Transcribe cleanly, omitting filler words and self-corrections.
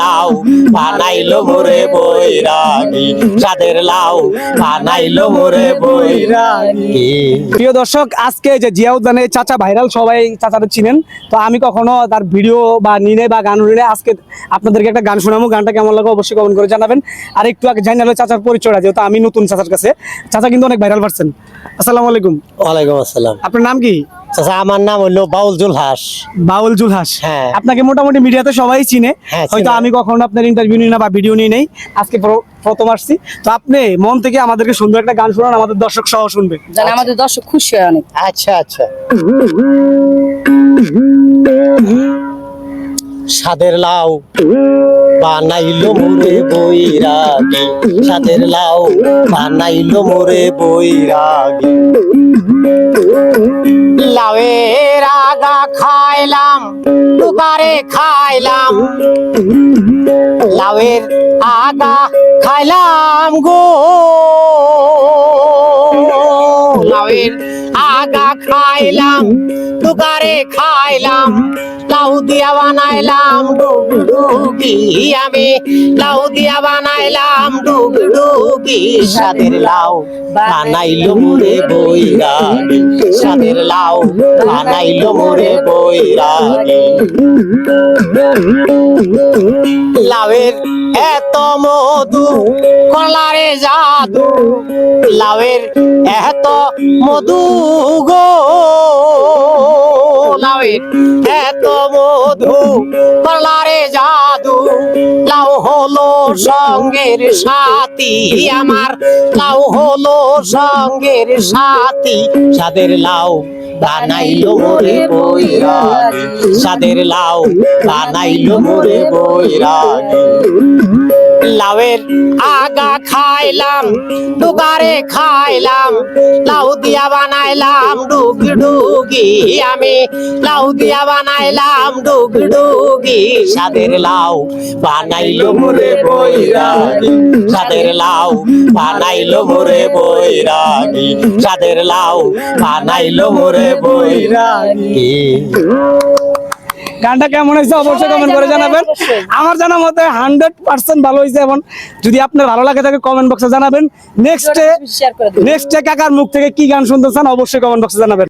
লাউ বানাইলো মোরে বৈরাগী, সাদের লাউ বানাইলো মোরে বৈরাগী। প্রিয় দর্শক, আজকে যে জিয়া উদ্যানে চাচা ভাইরাল, সবাই চাচাদের চিনেন। তো আমি কখনো তার ভিডিও বা নিনে বা গান নিলে আজকে আপনাদেরকে একটা গান শোনাবো। গানটা কেমন লাগে অবশ্যই কমেন্ট করে জানাবেন। আর একটু আগে জানালে চাচার পরিচয়টা, যেহেতু আমি নতুন চাচার কাছে। চাচা কিন্তু অনেক ভাইরাল পারছেন। আসসালামু আলাইকুম। ওয়ালাইকুম আসসালাম। আপনার নাম কি? চাচা আমার নাম হলো বাউল জুলহাস। বাউল জুলহাস। হ্যাঁ। আপনাকে মোটামুটি মিডিয়াতে সবাই চিনে। হ্যাঁ, হয়তো চিনে। আমি কখনো আপনার ইন্টারভিউ নিই না বা ভিডিও নিই নাই, আজকে প্রথম আসছি। তো আপনি মন থেকে আমাদেরকে সুন্দর একটা গান শোনান, আমাদের দর্শক সহ শুনবে, যেন আমাদের দর্শক খুশি হয় অনেক। আচ্ছা আচ্ছা। সাদের লাউ বানাইলো মোরে বৈরাগী, সাদের লাউ বানাইলো মোরে বৈরাগী। লাউয়ের আগা খাইলাম, দুবারে খাইলাম, লাউয়ের আগা খাইলাম গো, লাউয়ের আগা খাইলাম, দুবারে খাইলাম, লাউ দিয়া বানাইলাম ডুগডুগি, আমি লাউ দিয়া বানাইলাম ডুগডুগি। সাদের লাউ বানাইলো মোরে বৈরাগী, সাদের লাউ বানাইলো মোরে বৈরাগী। লাউয়ের এত মধু কলারে জাদু, লাউয়ের এত মধু গো, লাউয়ের এত মধু কলারে জাদু, লাউ হলো সঙ্গের সাথী আমার, লাউ হলো সঙ্গের সাথী। সাদের লাউ বানাইলো মোরে বৈরাগী, সাদের লাউ বানাইলো মোরে বৈরাগী। লাউয়ের আগা খাইলাম, দুবারে খাইলাম, লাউ দিয়া বানাইলাম ডুগডুগি, আমি লাউ দিয়া বানাইলাম ডুগডুগি। সাদের লাউ বানাইলো মোরে বৈরাগী, সাদের লাউ বানাইলো মোরে বৈরাগী, সাদের লাউ বানাইলো মোরে বৈরাগী। গানটা কেমন হয়েছে অবশ্যই কমেন্ট করে জানাবেন। আমার জানা মতে 100% ভালো হয়েছে। এবং যদি আপনার ভালো লাগে থাকে কমেন্ট বক্সে জানাবেন। নেক্সটে কাকার মুখ থেকে কি গান শুনতে চান অবশ্যই কমেন্ট বক্সে জানাবেন।